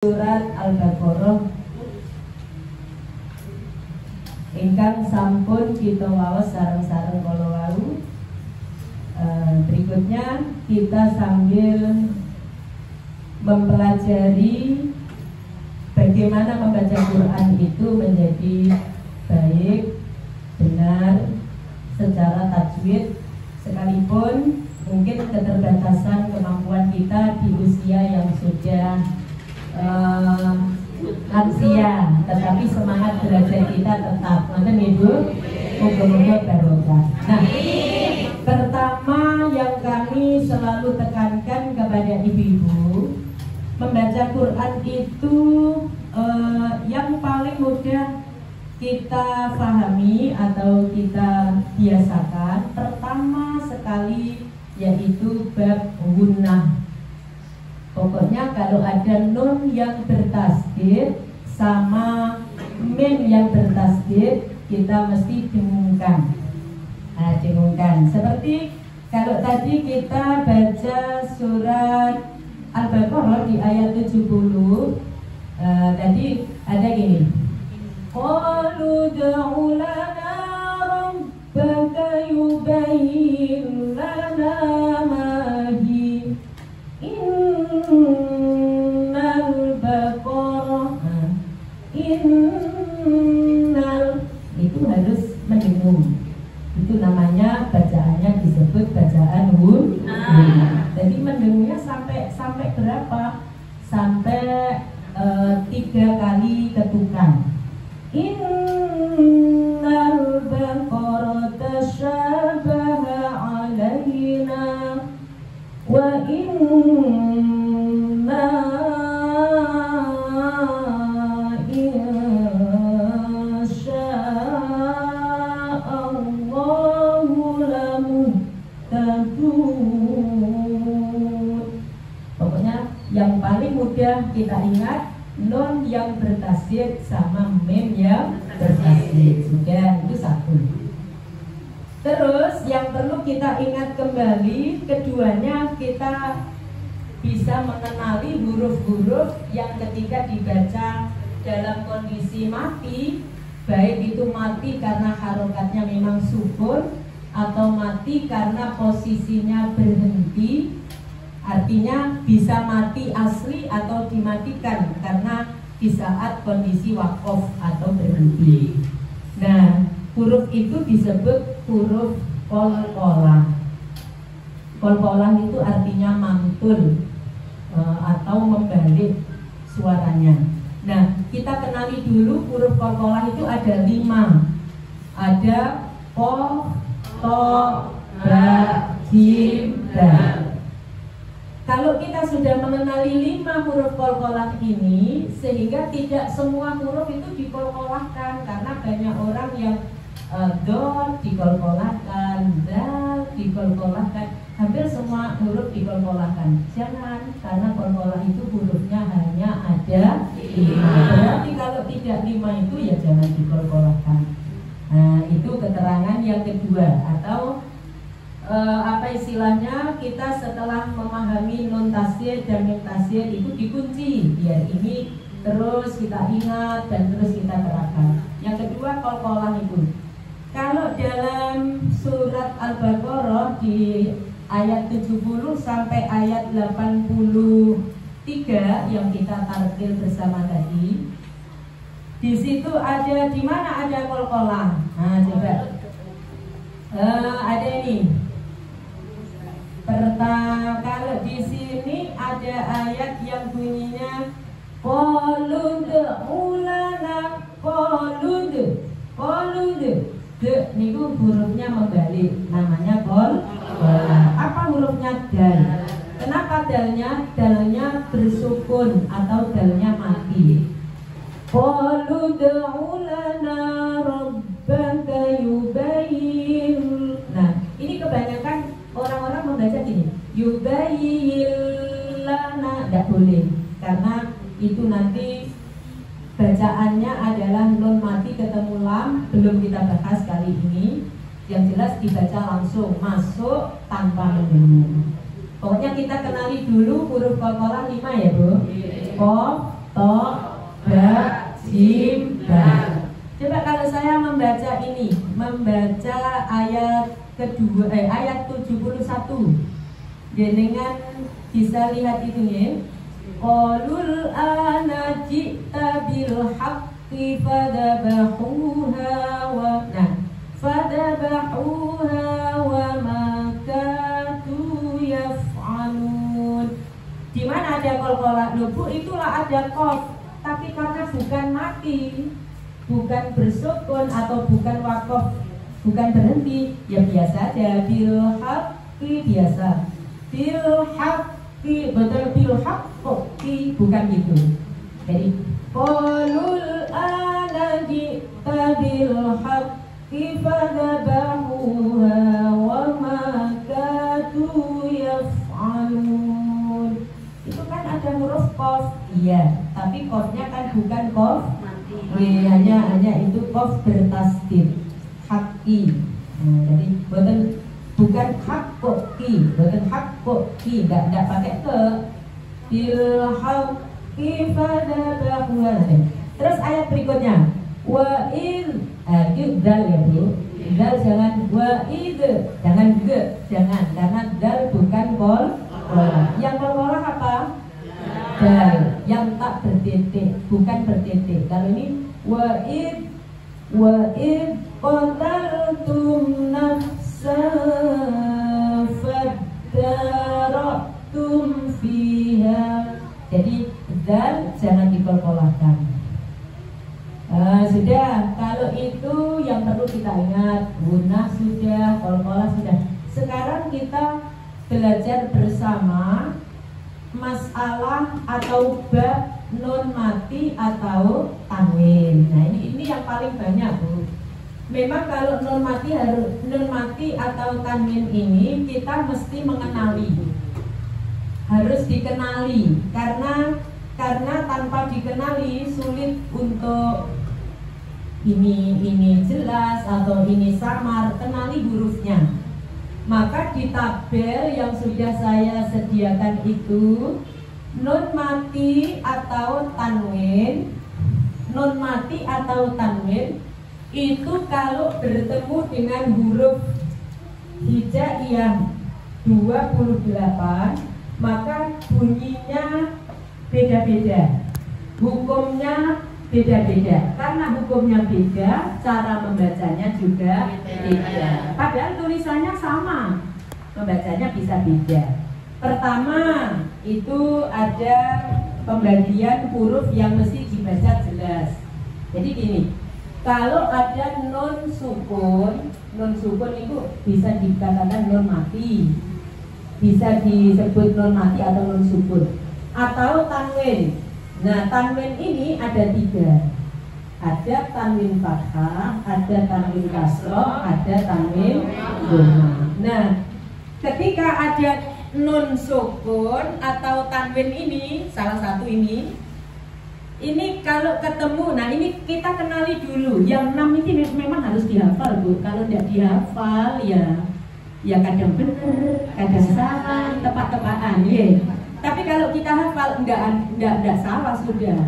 Surat Al-Baqarah ingkang sampun kita waos sareng-sareng kala wau. Berikutnya kita sambil mempelajari bagaimana membaca Quran itu menjadi baik, benar, secara tajwid, sekalipun mungkin keterbatasan kemampuan kita di usia yang sudah lansia, tetapi semangat belajar kita tetap. Nanti Ibu, moga-moga barokah. Nah, pertama yang kami selalu tekankan kepada ibu-ibu, membaca Quran itu yang paling mudah kita pahami atau kita biasakan. Pertama sekali yaitu bab gunnah. Pokoknya kalau ada nun yang bertasdid sama mim yang bertasdid, kita mesti dengungkan. Dengungkan. Seperti kalau tadi kita baca surat Al-Baqarah di ayat 70, tadi ada gini. Qalu ud'u lana rabbaka yubayyin lana ma hi innal baqarah itu harus mendengung. Itu namanya bacaannya disebut bacaan gunnah. Jadi mendengungnya sampai berapa? Sampai 3 kali ketukan. Innal baqarah tashabaha alaina wa inna insya'allahu lamuhtadun. Pokoknya yang paling mudah kita ingat nun yang bertasdid sama mim yang bertasdid. Sudah, itu satu. Terus yang perlu kita ingat kembali, keduanya kita bisa mengenali huruf-huruf yang ketika dibaca dalam kondisi mati, baik itu mati karena harokatnya memang sukun atau mati karena posisinya berhenti. Artinya bisa mati asli atau dimatikan karena di saat kondisi wakof atau berhenti. Nah, huruf itu disebut huruf qalqalah. Qalqalah itu artinya mantul atau membalik suaranya. Nah, kita kenali dulu huruf qalqalah itu ada 5. Ada qaf, ta, ba, jim, dal. Kalau kita sudah mengenali 5 huruf qalqalah ini, sehingga tidak semua huruf itu dikolkolahkan, karena banyak orang yang dot dikolkolahkan, dal dikolkolahkan, hampir semua huruf dikolkolahkan. Jangan, karena qalqalah itu hurufnya hanya ada 5. Berarti kalau tidak 5 itu ya jangan dikolkolahkan. Nah, itu keterangan yang kedua. Atau apa istilahnya, kita setelah memahami nun tasdid dan mim tasdid itu dikunci biar ini terus kita ingat dan terus kita terapkan. Yang kedua qalqalah itu. Kalau dalam surat Al-Baqarah di ayat 70 sampai ayat 83 yang kita tartil bersama tadi, di situ ada, di mana ada qalqalah? Nah, coba ada ini. Kalau di sini ada ayat yang bunyinya qalud ulana qalud. De niku hurufnya membalik, namanya qalqalah. Apa hurufnya? Dal. Kenapa dalnya? Dalnya bersukun atau dalnya mati. Qalud ulana rabbaka yubayyin. Nah, ini kebanyakan orang-orang membaca gini, yubayyin lana, tidak boleh, karena itu nanti bacaannya adalah nun mati ketemu lam. Belum kita bahas kali ini. Yang jelas dibaca langsung, masuk tanpa mendengung. Pokoknya kita kenali dulu huruf qalqalah 5 ya Bu. Qaf, to, ba, jim, ba. Coba kalau saya membaca ini, membaca ayat kedua, ayat 71. Jenengan bisa lihat itu ya. Qalul ana ji'ta bil haqqi fadabahuha wa fadabahuha wa ma kadu yaf'alun. Di mana ada qalqalah lubu itulah ada qaf, tapi karena bukan mati, bukan bersukun atau bukan wakaf, bukan berhenti, ya biasa aja bil haqqi biasa. Bil haqqi betul bil haqqi bukan itu. Jadi qalul ana ji'ta bil haqqi fadabahuha wa ma kadu yaf'alun. Itu kan ada huruf qaf, iya, tapi qafnya kan bukan qaf mati. Hanya itu qaf bertasdid haqqi. Jadi bukan haqqi, bukan haqqi, enggak pakai ke. Bil haqqi fadabahuha. Terus ayat berikutnya wa id, itu dal ya Bu. Dal jangan wa id, jangan ge, jangan, karena dal bukan kol. Yang kolkolah apa? Dal, yang tak bertitik, bukan bertitik. Kalau ini wa id qataltum nafsan fadara'tum fiha. Jadi dal jangan dikolkolahkan. Sudah, kalau itu yang perlu kita ingat, gunah sudah, kolkolah sudah. Sekarang kita belajar bersama masalah atau bab nun mati atau tanwin. Nah ini yang paling banyak Bu. Memang kalau nun mati atau tanwin ini kita mesti mengenali, harus dikenali karena tanpa dikenali sulit untuk ini jelas atau ini samar, kenali hurufnya. Maka di tabel yang sudah saya sediakan itu nun mati atau tanwin itu kalau bertemu dengan huruf hijaiyah 28 maka bunyinya beda-beda, hukumnya beda-beda. Karena hukumnya beda, cara membacanya juga beda. Padahal tulisannya sama, membacanya bisa beda. Pertama, itu ada pembagian huruf yang mesti dibaca jelas. Jadi gini, kalau ada nun sukun itu bisa dikatakan nun mati, bisa disebut nun mati atau nun sukun, atau tanwin. Nah, tanwin ini ada 3. Ada tanwin fathah, ada tanwin kasroh, ada tanwin dhamma. Nah, ketika ada nun sukun atau tanwin ini, salah satu ini kalau ketemu, nah ini kita kenali dulu. Yang 6 ini memang harus dihafal Bu. Kalau tidak dihafal ya kadang benar, kadang salah, tepat-tepatan ya. Tapi kalau kita hafal enggak salah sudah.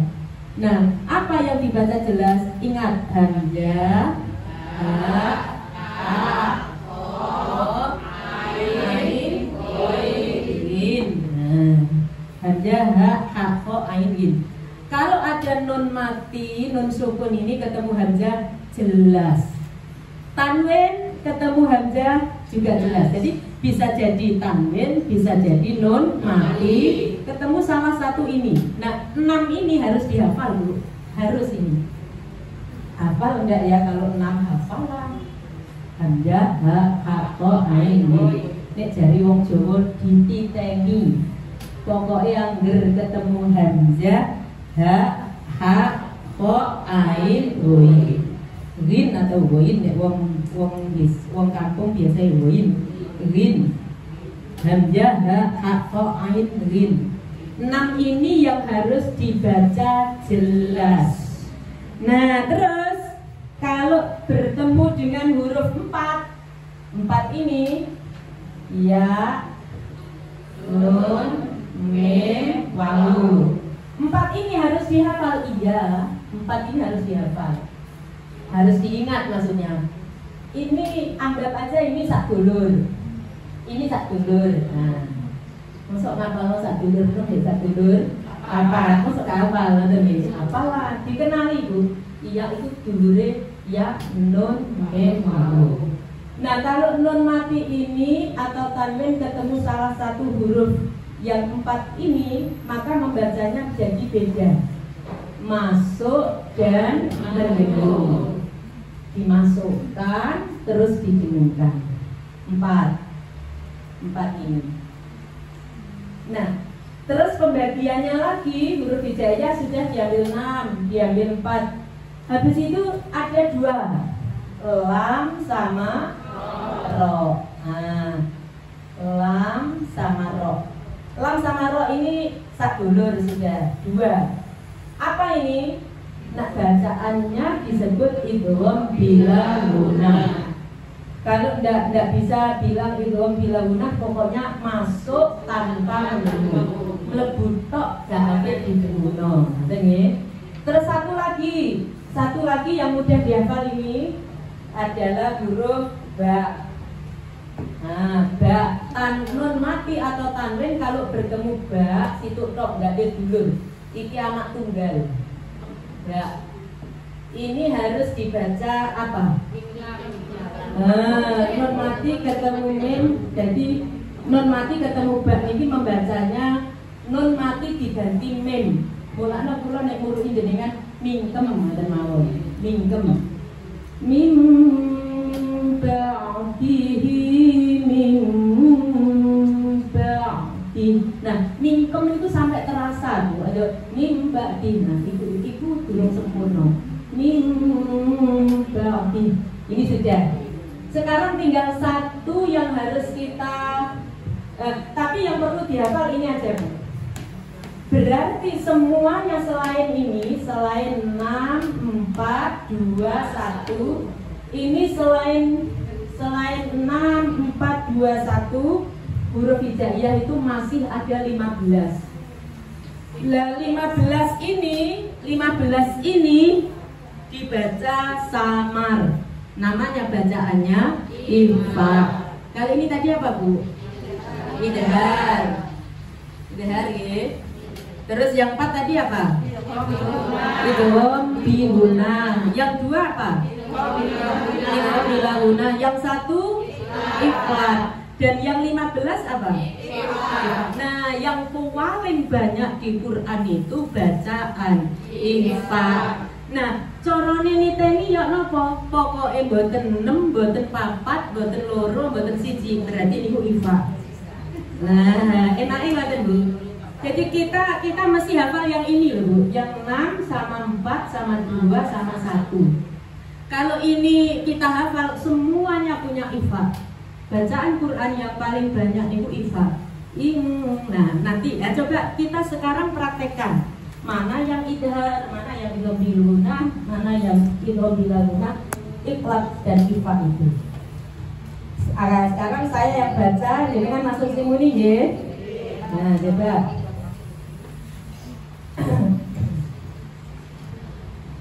Nah, apa yang dibaca jelas? Ingat hamzah, ain, ghin. Hamzah, ha, kho, ain, ghin. Kalau ada nun mati, nun sukun ini ketemu hamzah jelas. Tanwin ketemu hamzah juga jelas. Jadi bisa jadi tanwin, bisa jadi nun mati, ketemu salah satu ini. Nah, 6 ini harus dihafal Bu. Harus ini. Hafal enggak ya? Kalau 6 hafal lah. Hamzah, ha, kho, ain, ghin. Nek jari wong Jawa dititengi. Pokoknya angger ketemu hamzah, ha, kho, ain, ghin. Ghin atau ghin nek wong kampung biasa ghin. Ghin. Hamzah, ha, kho, ain, ghin. 6 ini yang harus dibaca jelas. Nah, terus kalau bertemu dengan huruf 4 ini ya, nun, mim, wawu. 4 ini harus dihafal. Iya, 4 ini harus dihafal. Harus diingat maksudnya. Ini anggap aja ini sak dulur. Ini sak dulur. Nah, masuk ngapal sak dulur terus ya sak dulur. Apa? Masuk hafal ngoten nggih. Apalah dikenali Bu. Iya itu dulure ya nun mim waw. Nah, kalau nun mati ini atau tanwin ketemu salah satu huruf yang 4 ini, maka membacanya jadi beda. Masuk dan mendengung. Dimasukkan terus didengungkan. 4 ini. Nah, terus pembagiannya lagi huruf hijaiyah sudah diambil 6, diambil 4. Habis itu ada 2, lam sama ro. Nah, lam sama ro. Lam sama ro ini sadulur sudah 2. Apa ini? Nah, bacaannya disebut idgham bila gunah. Kalau enggak bisa bilang idgham bila gunah, pokoknya masuk tanpa mendengung. Mlebu tok gak ate didengungno. Terus satu lagi yang mudah dihafal ini adalah huruf ba. Nah, ba, nun mati atau tanwin kalau bertemu ba, situ tok enggak ada dulur. Iki anak tunggal. Ba. Ini harus dibaca apa? Nun mati ketemu mim, jadi nun mati ketemu ba ini membacanya nun mati diganti mim. Mulane kula nek muruhi jenengan mingkem ngoten mawon. Mingkem. Mim ba'dihi mim ba'di. Nah, mingkem itu sampai terasa Bu. Ada mim ba'di. Nah, itu belum sempurna. Mim ba'di. Ini sudah. Sekarang tinggal satu yang harus kita tapi yang perlu dihafal ini aja Bu. Berarti semuanya selain ini, selain 6, 4, 2, 1, ini selain 6, 4, 2, 1, huruf hijaiyah itu masih ada 15. Lah 15 ini dibaca samar. Namanya bacaannya ifa. Kali ini tadi apa Bu? Idhar. Idhar ya. Terus yang 4 tadi apa? Idgham bihuna. Yang 2 apa? Idgham bilahuna. Yang 1 ifrat. Dan yang 15 apa? Nah, yang paling banyak di Quran itu bacaan ifa. Nah, carane niteni ya napa? Pokoke mboten 6, mboten 4, mboten 2, mboten 1. Berarti niku ifa. Nah, enake ngoten Bu. Jadi kita mesti hafal yang ini loh Bu. Yang 6 sama 4 sama 2 sama 1. Kalau ini kita hafal semuanya punya ifa. Bacaan Quran yang paling banyak itu ifa. Nah, nanti ya coba kita sekarang praktekkan. Mana yang idhar, mana yang idgham bilghunah, mana yang idgham bilahunah, ikhlas dan ifa itu. Sekarang saya yang baca, jadi kan masuk simuni ya. Nah, coba.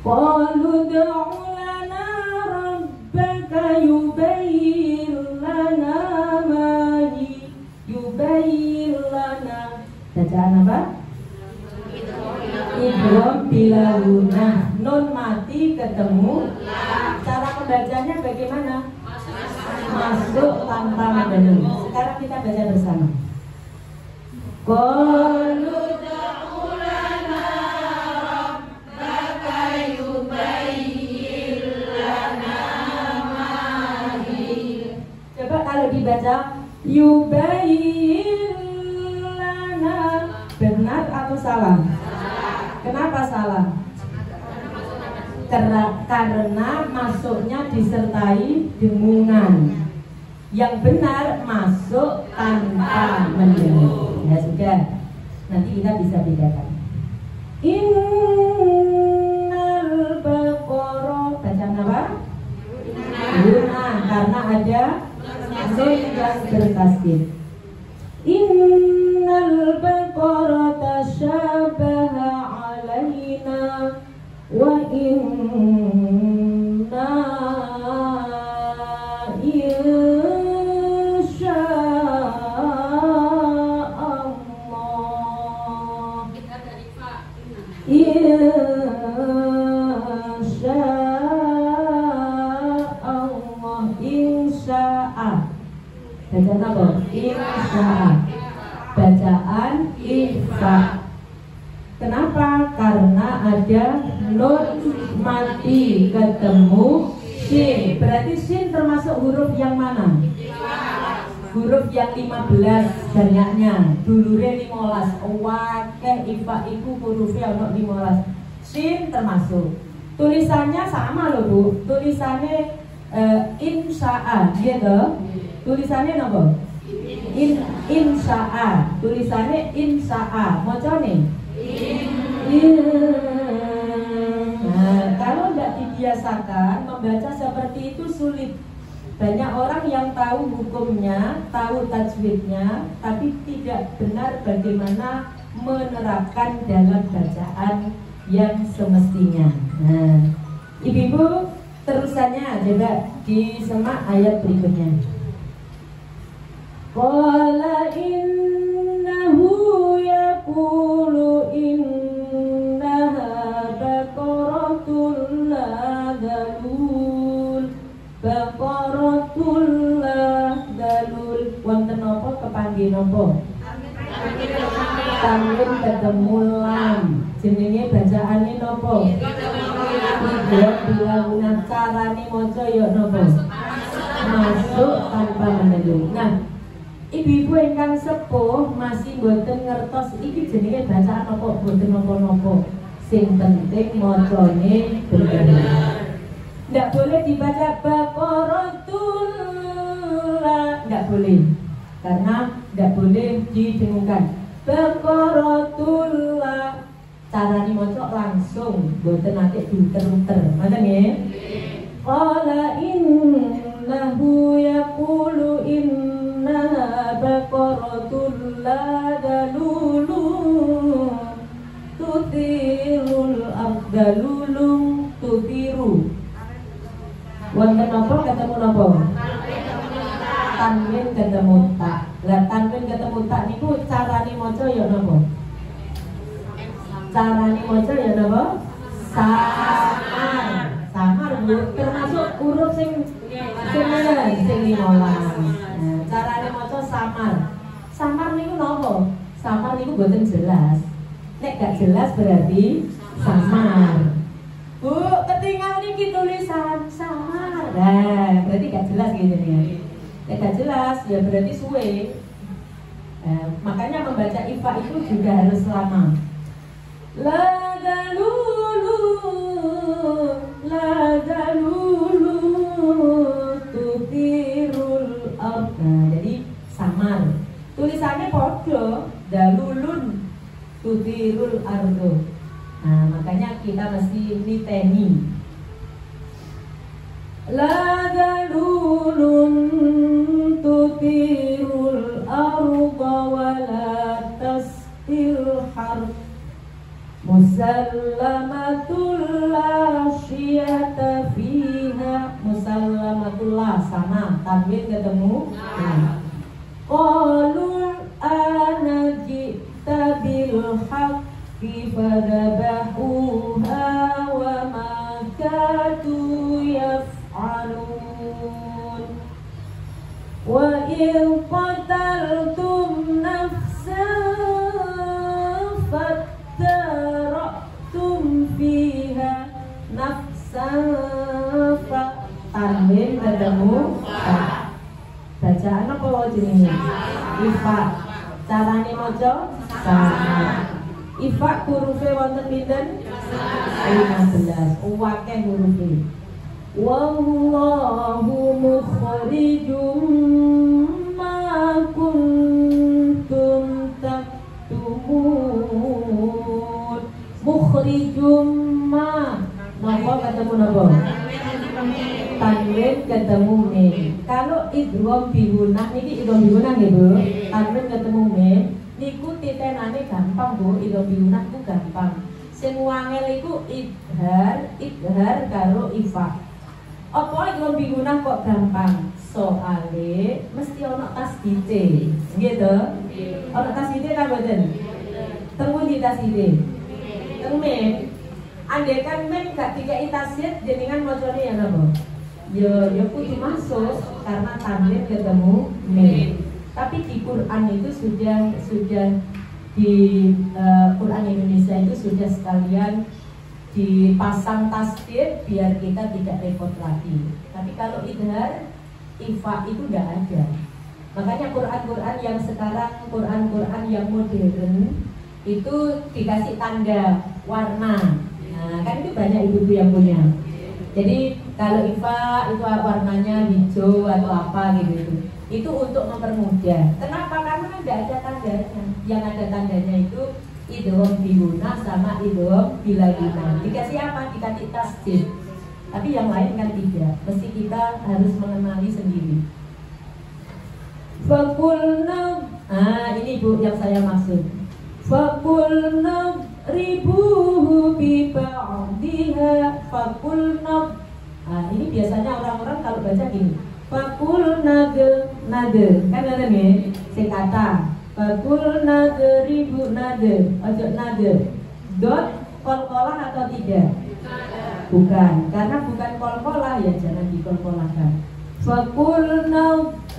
Qalu ud'u lana rabbaka yubayyin lana ma yubayyin lana. Bacaan apa? Idgham bilahunah. Nun mati ketemu. Cara pembacanya bagaimana? Masuk tanpa mendengung. Sekarang kita baca bersama. Qalu dibaca yubayyin lana. Benar atau salah? Kenapa salah? Karena masuknya disertai dengungan. Yang benar masuk tanpa mendengung. Ya sudah. Nanti kita bisa bedakan. Innal baqara. Bacaan apa? Guna, karena ada nun yang bertasdid. Innal baqara tashabaha wa inna insya Allah insya Allah insya'a bacaan apa? Insya'a bacaan ifa. Kenapa? Karena ada nun mati ketemu sin. Berarti sin termasuk huruf yang mana? Huruf yang 15 banyaknya. Dulure 15. Wakeh ifa iku hurufnya ono 15. Sin termasuk. Tulisannya sama loh Bu. Tulisannya insya'a, gitu. Tulisannya apa? Insya'a. Tulisannya insya'a. Macane? Nah, kalau tidak dibiasakan membaca seperti itu sulit. Banyak orang yang tahu hukumnya, tahu tajwidnya, tapi tidak benar bagaimana menerapkan dalam bacaan yang semestinya. Nah, ibu-ibu terusannya coba disemak ayat berikutnya. Qala innahu yaqulu innaha baqaratul la dalul baqaratul la dalul. Wonten napa kepanggih napa? Tanwin ketemu lam. Jenenge bacaane napa? Idgham bilaguna. Carane maca ya napa? Masuk tanpa menentu. Nah, ibu-ibu ingkang sepuh masih boten ngertos iki jenenge bacaan apa boten napa-napa. Sing penting macane bener. Ndak boleh dibaca baqaratul la, ndak boleh. Karena ndak boleh didengungkan. Baqaratul la. Carane maca langsung boten nanti diuter-uter. Ngoten nggih? Qala innahu yaqulu innaha baqaratul la dalulun tutirul abdalulung tutiru. Wonten napa ketemu napa? Tanwin ketemu tak. Lah tanwin ketemu tak niku carane maca ya napa? Carane maca ya napa? Samar. Samar Bu, termasuk huruf sing 15. Nah, carane maca samar. Samar niku napa? Samar niku boten jelas. Nek gak jelas berarti samar. Bu, ketinggal niki tulisan samar. Nah, berarti gak jelas gitu ya. Nek gak jelas ya berarti suwe. Makanya membaca ifa itu juga harus lama. La dalulu la dalulu tutirul ard. Nah, jadi samar. Tulisannya podo dalulun tutirul ardo. Nah, makanya kita mesti niteni. La dalulun tutirul arda wa la tastil harf musallamatul la syiyata fiha. Musallamatul la sama tanwin ketemu. Qalul ana ji'ta bil haqqi fadabahuha wa ma kadu yaf'alun wa in qataltum nafsan fatara'tum fiha nafsan fa. Tanwin ketemu ta. Bacaan apa jenenge? Ifa. Carane maca sama. Ifa hurufe wonten pinten? 15. Akeh hurufe. Wallahu mukhrijum ma kuntum taktumun. Mukhrijum ma. Napa ketemu napa? Tanwin ketemu mim. Kalau idgham bihunah niki idgham bihunah nggih Bu. Tanwin ketemu mim niku titenane gampang Bu. Idgham bihunah ku gampang. Sing wangel iku idhar karo ifa. Apa iku binguna kok gampang? Soale mesti ana tasdite. Nggih to? Ana tasdite ta mboten? Teng pundi tasdite? Teng mim. Andaikan mim gak dikei tasdid jenengan macane ya napa? Ya kudu masuk karena tanwin ketemu mim. Tapi di Quran itu sudah di Quran Indonesia itu sudah sekalian dipasang tasdid biar kita tidak repot lagi. Tapi kalau idhar, ifa itu tidak ada. Makanya Quran yang sekarang, Quran yang modern itu dikasih tanda warna. Nah, kan itu banyak ibu-ibu yang punya. Jadi kalau ifa itu warnanya hijau atau apa gitu. Itu untuk mempermudah. Kenapa? Karena tidak ada tandanya. Yang ada tandanya itu idgham biguna sama idgham bilaguna. Dikasih apa? Dikasih tasdid. Tapi yang lain kan tidak. Mesti kita harus mengenali sendiri. Fakulna, ini Bu yang saya maksud. Fakulna ribuhu bi ba'diha fakulna. Ini biasanya orang-orang kalau baca gini. Fakul nade kan ada nih sing kata fakul nade ribu nade ojo nade dot kol-kolah atau tidak? Bukan, karena bukan kol-kolah ya jangan dikol-kolahkan. Fakul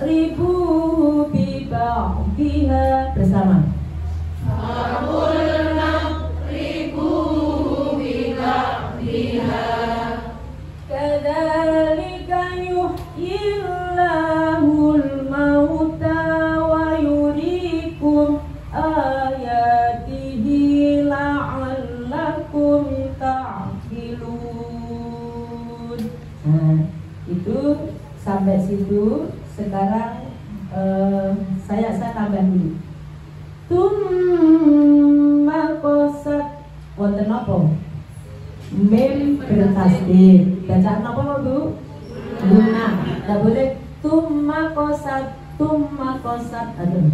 ribu biba'diha bersama. Fakul ribu biba'diha kadzalika yuhyillahul mauta wa yuriikum ayatihi la'allakum ta'qilun. Nah, itu sampai situ. Sekarang saya tambah dulu. Tumma qasat wonten napa? Mim bertasdid. Bacaan apa Bu? Guna. Tidak boleh tumma qasat aduh.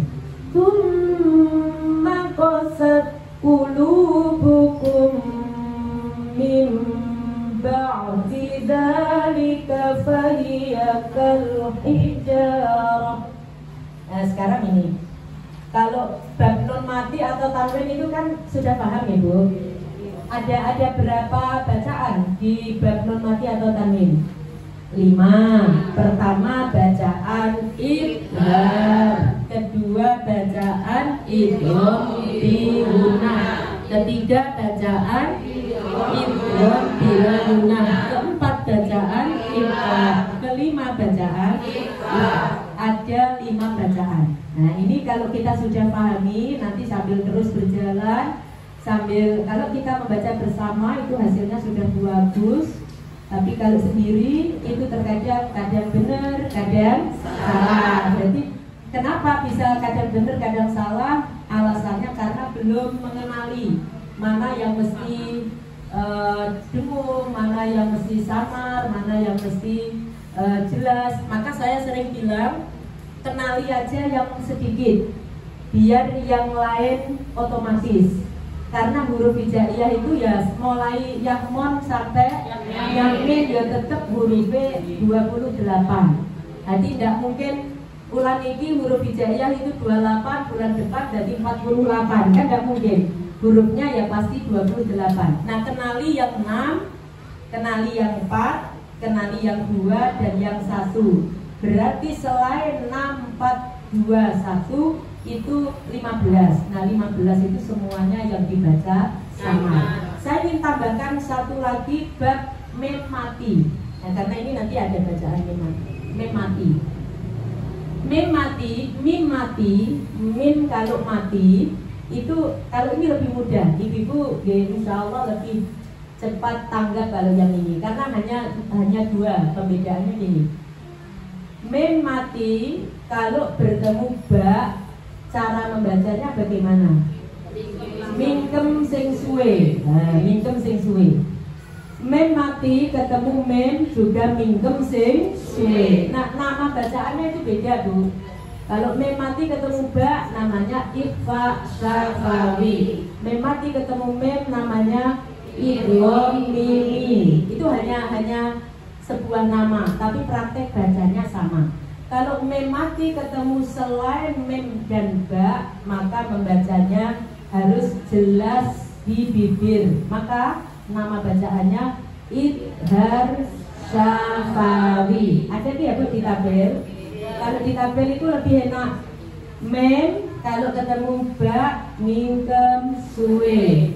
Tumma qasat qulubukum min ba'di dzalika fahiya kal hijarah. Nah, sekarang ini kalau bab nun mati atau tanwin itu kan sudah paham ya Bu? Ada berapa bacaan di bab nun mati atau tanwin? 5. Pertama bacaan idhar, kedua bacaan idgham biguna, ketiga bacaan idgham bilaguna, keempat bacaan ikhfa, kelima bacaan ikhfa. Ada 5 bacaan. Nah, ini kalau kita sudah pahami, nanti sambil terus berjalan, sambil kalau kita membaca bersama itu hasilnya sudah bagus. Tapi kalau sendiri itu kadang benar, kadang salah. Jadi kenapa bisa kadang benar, kadang salah? Alasannya karena belum mengenali mana yang mesti dengung, mana yang mesti samar, mana yang mesti jelas. Maka saya sering bilang kenali aja yang sedikit, biar yang lain otomatis. Karena huruf hijaiyah itu ya mulai yang mon sampai yang min ya tetap hurufnya 28. Jadi tidak mungkin bulan ini huruf hijaiyah itu 28, bulan depan jadi 48, kan tidak mungkin. Hurufnya ya pasti 28. Nah, kenali yang 6, kenali yang 4, kenali yang 2 dan yang 1. Berarti selain 6, 4, 2, 1 itu 15. Nah, 15 itu semuanya yang dibaca sama. Saya ingin tambahkan satu lagi bab mim mati. Nah, karena ini nanti ada bacaan mim mati. Mim mati, mim kalau mati itu kalau ini lebih mudah. Ibu-ibu insya Allah lebih cepat tanggap kalau yang ini karena hanya 2 pembedaannya ini. Mim mati kalau bertemu ba, cara membacanya bagaimana? Mingkem sing suwe. Nah, mingkem sing suwe. Mem mati ketemu mem juga mingkem sing suwe. Nah, nama bacaannya itu beda Bu. Kalau mem mati ketemu ba namanya ikhfa syafawi. Mem mati ketemu mem namanya idgham mimi. Itu hanya sebuah nama, tapi praktek bacanya sama. Kalau mem mati ketemu selain mem dan ba, maka membacanya harus jelas di bibir. Maka nama bacaannya idhar syafawi. Ada di apa di tabel? Kalau di tabel itu lebih enak. Mem kalau ketemu ba mingkem suwe.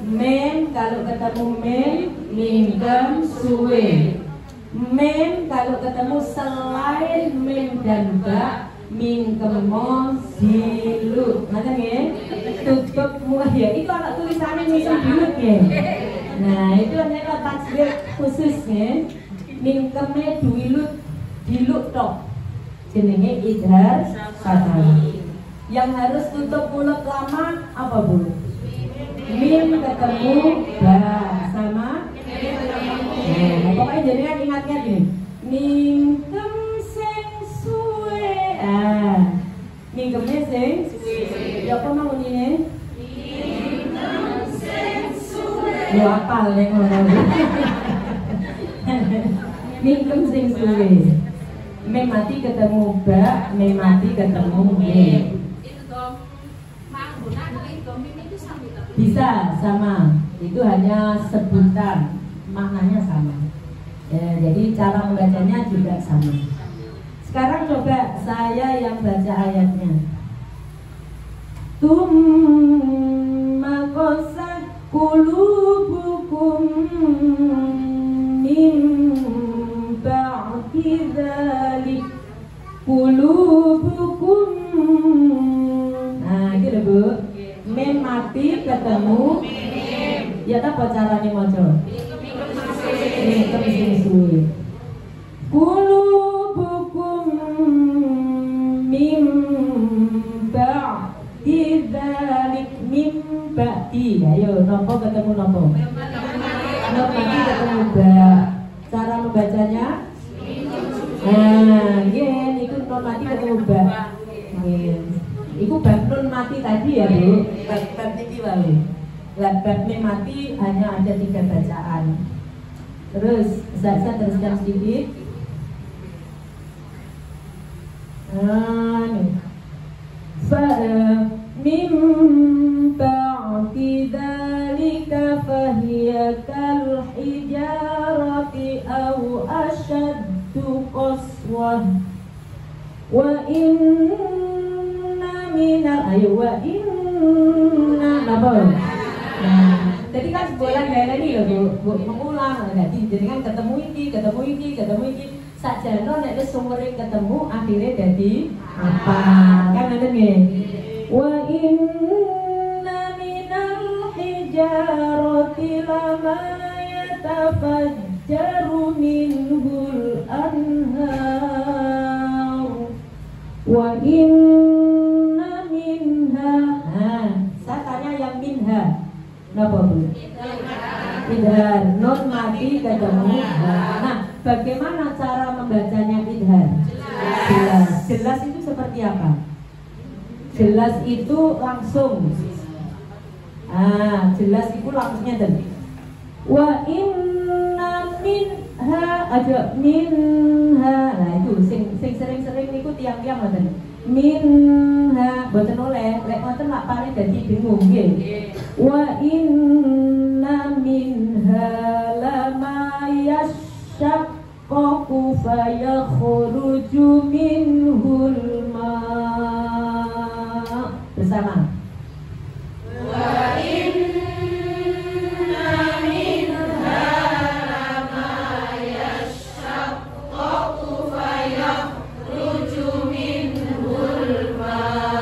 Mem kalau ketemu mem mingkem suwe. Mem kalau ketemu selain mem dan ba mingkemo silut. Ngerti nggih? Tutup muah ya. Itu anak tulisannya misal dilut ya. Nah, itu adalah tajwid khusus nggih. Mingkeme duilut diluk tok. Jenenge idhar syafawi. Yang harus tutup mulut lama apa, Bu? Mim ketemu ba sama pokoknya jenengan ingatnya gini. Mingkem sing suwe. Mingkemnya sing suwe. Ya apa mau ini? Mingkem sing suwe. Ya apal nek ngono. Mingkem sing suwe. Mem mati ketemu ba, mem mati ketemu mim. Itu dong. Menggunakan itu mim itu sama. Bisa sama. Itu hanya sebutan. Maknanya sama ya, jadi cara membacanya juga sama. Sekarang coba saya yang baca ayatnya. Tumma qasat qulubukum min ba'di dzalik qulubukum. Nah, gitu Bu. Mem mati ketemu ya apa caranya maca? Mingkem sing suwe. Qulubukum mim ba'di dzalik mim ba'di. Ayo nopo ketemu nopo? Nopo ketemu ba. Cara membacanya? Nah, nggih niku non mati ketemu ba. Nggih. Iku bab nun mati tadi ya, Bu. Bab niki wae. Bab mati hanya ada 3 bacaan. Terus saya teruskan sedikit. Mim ba'di dzalika fahiya kal hijarati aw ashaddu qaswah wa inna jadi kan sebulan daerah ini ya Bu mengulang. Jadi kan ketemu iki sajana nek wis sumure ketemu akhirnya jadi apa kan ngoten nggih. Wa inna minal hijarati lama yatafajjaru minhul anhar wa inna minha. Saya tanya yang minha napa Bu? Idhar, non mati ketemu. Nah, bagaimana cara membacanya idhar? Jelas. Jelas itu seperti apa? Jelas itu langsung. Jelas itu langsungnya tadi. Wa inna minha ada minha. Nah itu sing sering-sering niku tiang-tiang ngoten. Minha boten oleh, lek ngoten lak paling dadi bingung nggih. Wa inna minha lama yashaqqaqu fayakhruju minhul ma' bersama. Wa inna minha lama yashaqqaqu fayakhruju minhul ma'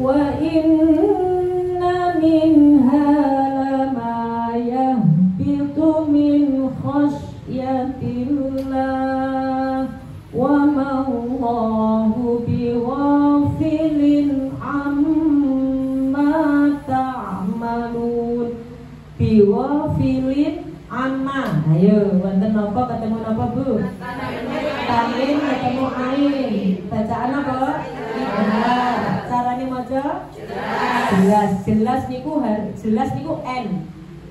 wa inna minha lama yahbitu min khasyatillah wa ma Allahu bighafilin amma ta'malun. Bighafilin amma. Ayo wonten napa ketemu napa Bu? Tanwin ketemu ain. Bacaan apa? Benar. Carane maca? Jelas. Jelas niku n.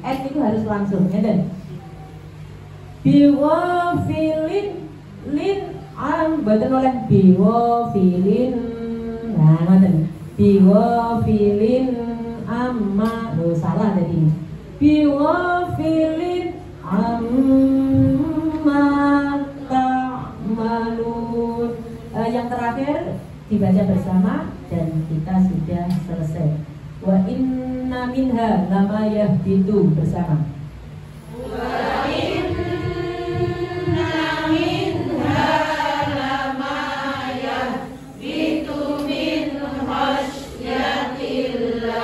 N niku harus langsung, ngeten. Biwafilin lin mboten oleh biwafilin. Nah, ngoten. Biwafilin amma. Loh, salah tadi. Biwafilin amma ta'malun. Yang terakhir dibaca bersama dan kita sudah selesai. Wa inna minha lama yahbitu bersama. Wa inna minha lama yahbitu min khasyatillah.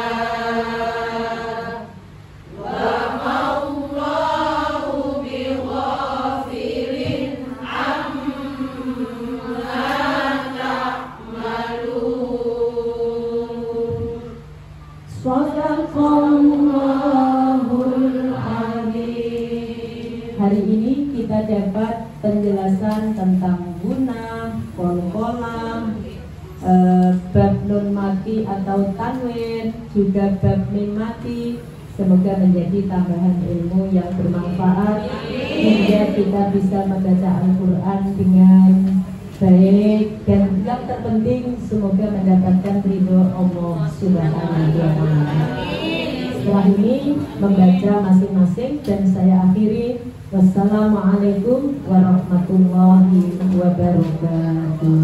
Hari ini kita dapat penjelasan tentang guna, kol-kolam, bab nun mati atau tanwin, juga bab mim mati. Semoga menjadi tambahan ilmu yang bermanfaat hingga kita bisa membaca Al-Quran dengan baik, dan yang terpenting semoga mendapatkan ridho Allah Subhanahu wa Ta'ala. Setelah ini membaca masing-masing dan saya akhiri. Wassalamualaikum warahmatullahi wabarakatuh.